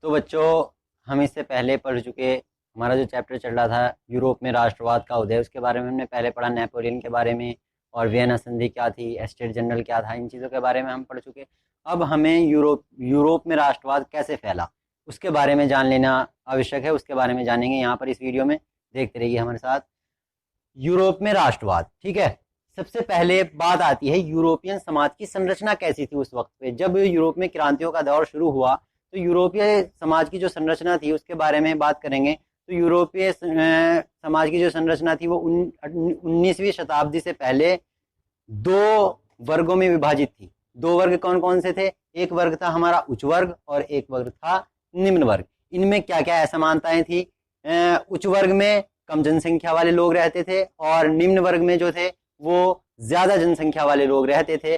तो बच्चों, हम इससे पहले पढ़ चुके, हमारा जो चैप्टर चल रहा था यूरोप में राष्ट्रवाद का उदय, उसके बारे में हमने पहले पढ़ा। नेपोलियन के बारे में और वियना संधि क्या थी, एस्टेट जनरल क्या था, इन चीज़ों के बारे में हम पढ़ चुके। अब हमें यूरोप में राष्ट्रवाद कैसे फैला उसके बारे में जान लेना आवश्यक है। उसके बारे में जानेंगे यहाँ पर इस वीडियो में, देखते रहिए हमारे साथ। यूरोप में राष्ट्रवाद, ठीक है। सबसे पहले बात आती है यूरोपियन समाज की संरचना कैसी थी उस वक्त पे। जब यूरोप में क्रांतियों का दौर शुरू हुआ तो यूरोपीय समाज की जो संरचना थी उसके बारे में बात करेंगे। तो यूरोपीय समाज की जो संरचना थी वो 19वीं शताब्दी से पहले दो वर्गों में विभाजित थी। दो वर्ग कौन कौन से थे? एक वर्ग था हमारा उच्च वर्ग और एक वर्ग था निम्न वर्ग। इनमें क्या क्या असमानताएं थी? उच्च वर्ग में कम जनसंख्या वाले लोग रहते थे और निम्न वर्ग में जो थे वो ज्यादा जनसंख्या वाले लोग रहते थे।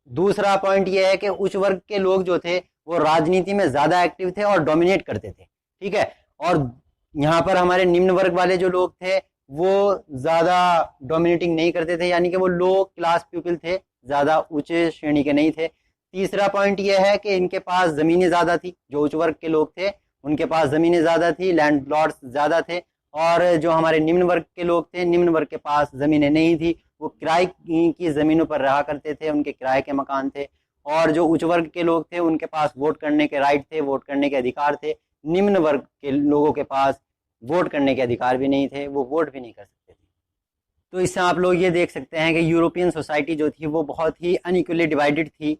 दूसरा पॉइंट ये है कि उच्च वर्ग के लोग जो थे वो राजनीति में ज्यादा एक्टिव थे और डोमिनेट करते थे, ठीक है। और यहाँ पर हमारे निम्न वर्ग वाले जो लोग थे वो ज्यादा डोमिनेटिंग नहीं करते थे, यानी कि वो लो क्लास पीपल थे, ज्यादा उच्च श्रेणी के नहीं थे। तीसरा पॉइंट ये है कि इनके पास जमीनें ज्यादा थी। जो उच्च वर्ग के लोग थे उनके पास जमीनें ज्यादा थी, लैंड प्लॉट्स ज्यादा थे। और जो हमारे निम्न वर्ग के लोग थे, निम्न वर्ग के पास जमीनें नहीं थी, वो किराए की जमीनों पर रहा करते थे, उनके किराए के मकान थे। और जो उच्च वर्ग के लोग थे उनके पास वोट करने के राइट थे, वोट करने के अधिकार थे। निम्न वर्ग के लोगों के पास वोट करने के अधिकार भी नहीं थे, वो वोट भी नहीं कर सकते थे। तो इससे आप लोग ये देख सकते हैं कि यूरोपियन सोसाइटी जो थी वो बहुत ही अनइक्वली डिवाइडेड थी।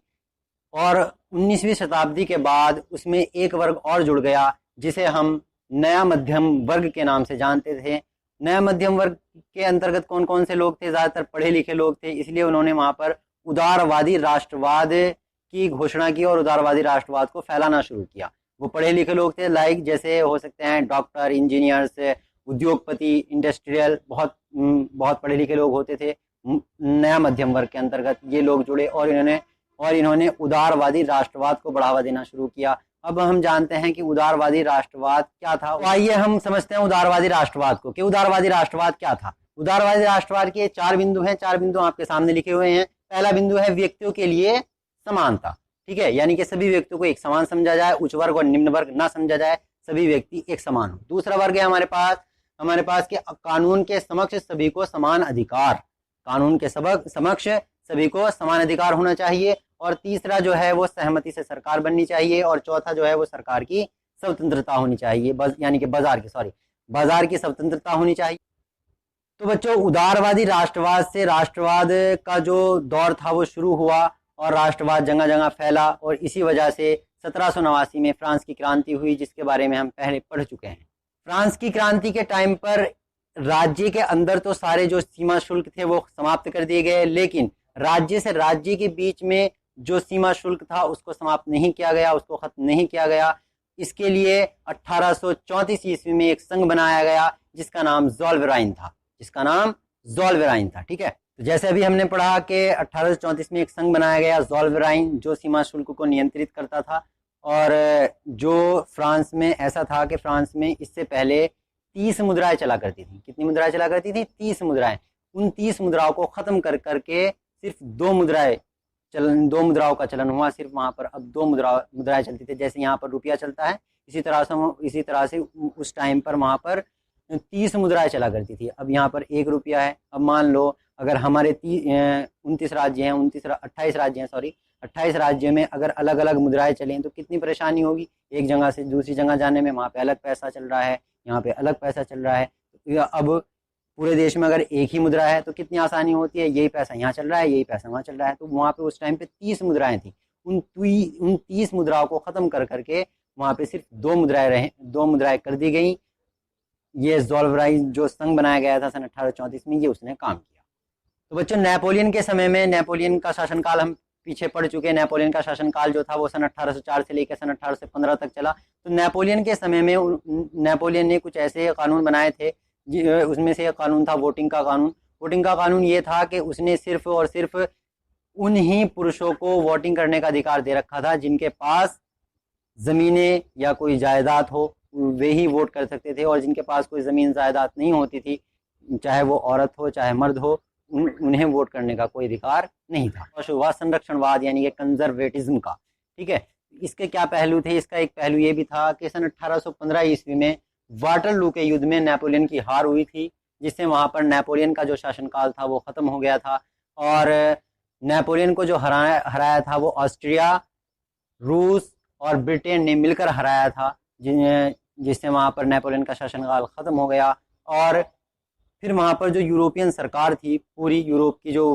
और 19वीं शताब्दी के बाद उसमें एक वर्ग और जुड़ गया जिसे हम नया मध्यम वर्ग के नाम से जानते थे। नया मध्यम वर्ग के अंतर्गत कौन कौन से लोग थे? ज्यादातर पढ़े लिखे लोग थे, इसलिए उन्होंने वहां पर उदारवादी राष्ट्रवाद की घोषणा की और उदारवादी राष्ट्रवाद को फैलाना शुरू किया। वो पढ़े लिखे लोग थे, लाइक जैसे हो सकते हैं डॉक्टर, इंजीनियर्स, उद्योगपति, इंडस्ट्रियल, बहुत पढ़े लिखे लोग होते थे। नया मध्यम वर्ग के अंतर्गत ये लोग जुड़े और इन्होंने उदारवादी राष्ट्रवाद को बढ़ावा देना शुरू किया। अब हम जानते हैं कि उदारवादी राष्ट्रवाद क्या था। तो आइए हम समझते हैं उदारवादी राष्ट्रवाद को, कि उदारवादी राष्ट्रवाद क्या था। उदारवादी राष्ट्रवाद के 4 बिंदु हैं, 4 बिंदु आपके सामने लिखे हुए हैं। पहला बिंदु है व्यक्तियों के लिए समानता, ठीक है, यानी कि सभी व्यक्तियों को एक समान समझा जाए, उच्च वर्ग और निम्न वर्ग ना समझा जाए, सभी व्यक्ति एक समान हो। दूसरा वर्ग है हमारे पास कि कानून के समक्ष सभी को समान अधिकार, कानून के समक्ष सभी को समान अधिकार होना चाहिए। और तीसरा जो है वो सहमति से सरकार बननी चाहिए। और चौथा जो है वो सरकार की स्वतंत्रता होनी चाहिए, यानी कि बाजार की स्वतंत्रता होनी चाहिए। तो बच्चों, उदारवादी राष्ट्रवाद से राष्ट्रवाद का जो दौर था वो शुरू हुआ और राष्ट्रवाद जगह जगह फैला। और इसी वजह से 1789 में फ्रांस की क्रांति हुई, जिसके बारे में हम पहले पढ़ चुके हैं। फ्रांस की क्रांति के टाइम पर राज्य के अंदर तो सारे जो सीमा शुल्क थे वो समाप्त कर दिए गए, लेकिन राज्य से राज्य के बीच में जो सीमा शुल्क था उसको समाप्त नहीं किया गया, उसको खत्म नहीं किया गया। इसके लिए 1834 ईस्वी में एक संघ बनाया गया जिसका नाम ज़ोलवेराइन था, ठीक है। तो जैसे अभी हमने पढ़ा कि 1834 में एक संघ बनाया गया ज़ोलवेराइन, जो सीमा शुल्क को नियंत्रित करता था। और जो फ्रांस में ऐसा था कि फ्रांस में इससे पहले 30 मुद्राएं चला करती थी। कितनी मुद्राएं चला करती थी? 30 मुद्राएं। उन 30 मुद्राओं को खत्म करके सिर्फ दो मुद्राओं का चलन हुआ। सिर्फ वहां पर अब दो मुद्राएं चलती थी। जैसे यहाँ पर रुपया चलता है, इसी तरह से उस टाइम पर वहां पर 30 मुद्राएं चला करती थी। अब यहाँ पर 1 रुपया है। अब मान लो अगर हमारे 28 राज्य हैं, 28 राज्य में अगर अलग अलग मुद्राएं चलें तो कितनी परेशानी होगी। एक जगह से दूसरी जगह जाने में वहां पे अलग पैसा चल रहा है, यहाँ पे अलग पैसा चल रहा है। अब पूरे देश में अगर एक ही मुद्रा है तो कितनी आसानी होती है, यही पैसा यहाँ चल रहा है, यही पैसा वहाँ चल रहा है। तो वहाँ पे उस टाइम पे 30 मुद्राएं थी। उन 30 मुद्राओं को खत्म करके वहाँ पे सिर्फ दो मुद्राएं कर दी गई। ये ज़ोलवेराइन जो संघ बनाया गया था सन 1834 में, ये उसने काम किया। तो बच्चों, नेपोलियन के समय में, नेपोलियन का शासनकाल हम पीछे पढ़ चुके हैं। नेपोलियन का शासनकाल जो था वो सन 1804 से लेकर सन 1815 तक चला। तो नेपोलियन के समय में नेपोलियन ने कुछ ऐसे कानून बनाए थे, उसमें से एक कानून था वोटिंग का कानून। वोटिंग का कानून ये था कि उसने सिर्फ और सिर्फ उन ही पुरुषों को वोटिंग करने का अधिकार दे रखा था जिनके पास जमीनें या कोई जायदाद हो, वे ही वोट कर सकते थे। और जिनके पास कोई जमीन जायदाद नहीं होती थी, चाहे वो औरत हो चाहे मर्द हो, उन्हें वोट करने का कोई अधिकार नहीं था। और शुरुआत संरक्षणवाद यानी कि कंजर्वेटिज्म का, ठीक है। इसके क्या पहलू थे? इसका एक पहलू ये भी था कि सन 1815 ईस्वी में वाटरलू के युद्ध में नेपोलियन की हार हुई थी, जिससे वहाँ पर नेपोलियन का जो शासनकाल था वो ख़त्म हो गया था। और नेपोलियन को जो हराया हराया था वो ऑस्ट्रिया, रूस और ब्रिटेन ने मिलकर हराया था, जिससे वहाँ पर नेपोलियन का शासनकाल ख़त्म हो गया। और फिर वहाँ पर जो यूरोपियन सरकार थी, पूरी यूरोप की जो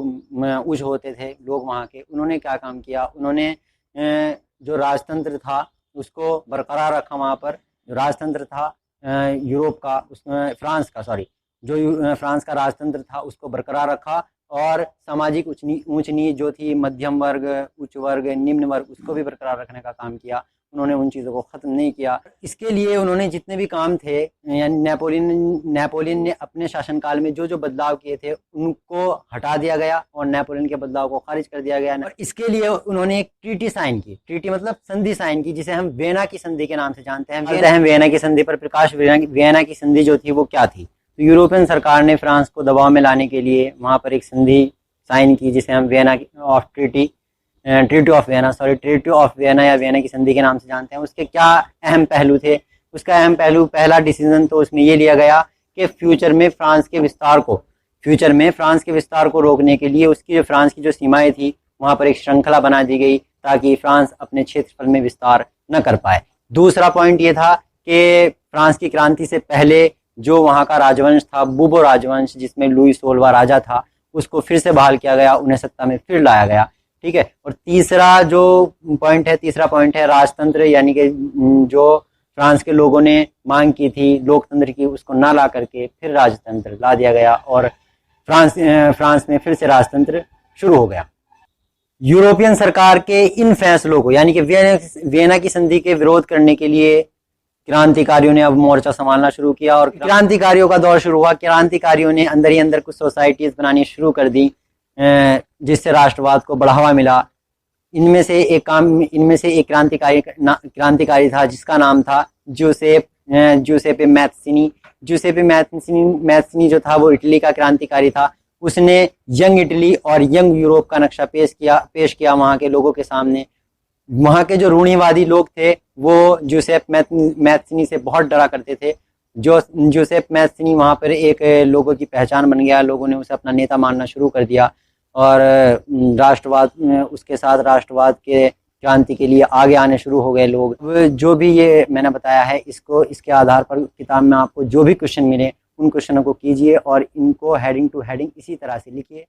उच्च होते थे लोग वहाँ के, उन्होंने क्या काम किया? उन्होंने जो राजतंत्र था उसको बरकरार रखा। वहाँ पर जो राजतंत्र था यूरोप का, उसमें फ्रांस का, सॉरी, जो फ्रांस का राजतंत्र था उसको बरकरार रखा। और सामाजिक ऊंच नीच जो थी, मध्यम वर्ग, उच्च वर्ग, निम्न वर्ग, उसको भी बरकरार रखने का काम किया। उन्होंने उन चीज़ों को ख़त्म नहीं किया। इसके लिए उन्होंने जितने भी काम थे, यानी नेपोलियन ने अपने शासनकाल में जो जो बदलाव किए थे उनको हटा दिया गया और नेपोलियन के बदलाव को खारिज कर दिया गया। और इसके लिए उन्होंने एक ट्रीटी साइन की, ट्रीटी मतलब संधि साइन की, जिसे हम वियना की संधि के नाम से जानते हैं। वियना की संधि पर प्रकाश। वियना की संधि जो थी वो क्या थी? तो यूरोपियन सरकार ने फ्रांस को दबाव में लाने के लिए वहाँ पर एक संधि साइन की, जिसे हम ट्रीटी ऑफ वियना या वियना की संधि के नाम से जानते हैं। उसके क्या अहम पहलू थे? उसका अहम पहलू, पहला डिसीजन तो उसमें ये लिया गया कि फ्यूचर में फ्रांस के विस्तार को रोकने के लिए उसकी फ्रांस की जो सीमाएं थी वहाँ पर एक श्रृंखला बना दी गई, ताकि फ्रांस अपने क्षेत्रफल में विस्तार न कर पाए। दूसरा पॉइंट ये था कि फ्रांस की क्रांति से पहले जो वहाँ का राजवंश था, बूबो राजवंश, जिसमें लुई 16वां राजा था, उसको फिर से बहाल किया गया, उन्हें सत्ता में फिर लाया गया। ठीक है। और तीसरा पॉइंट है राजतंत्र, यानी कि जो फ्रांस के लोगों ने मांग की थी लोकतंत्र की, उसको ना ला करके फिर राजतंत्र ला दिया गया और फ्रांस में फिर से राजतंत्र शुरू हो गया। यूरोपियन सरकार के इन फैसलों को, यानी कि वियना की संधि के विरोध करने के लिए क्रांतिकारियों ने अब मोर्चा संभालना शुरू किया और क्रांतिकारियों का दौर शुरू हुआ। क्रांतिकारियों ने अंदर ही अंदर कुछ सोसाइटीज बनानी शुरू कर दी, जिससे राष्ट्रवाद को बढ़ावा मिला। इनमें से एक क्रांतिकारी था जिसका नाम था जूसेपे मैत्सिनी। जूसेपे मैत्सिनी जो था वो इटली का क्रांतिकारी था। उसने यंग इटली और यंग यूरोप का नक्शा पेश किया वहाँ के लोगों के सामने। वहाँ के जो रूढ़िवादी लोग थे वो जूसेप मैत्सिनी से बहुत डरा करते थे। जूसेप मैत्सिनी वहाँ पर एक लोगों की पहचान बन गया, लोगों ने उसे अपना नेता मानना शुरू कर दिया और उसके साथ राष्ट्रवाद के क्रांति के लिए आगे आने शुरू हो गए लोग। जो भी ये मैंने बताया है, इसके आधार पर किताब में आपको जो भी क्वेश्चन मिले उन क्वेश्चनों को कीजिए और इनको हेडिंग टू हेडिंग इसी तरह से लिखिए।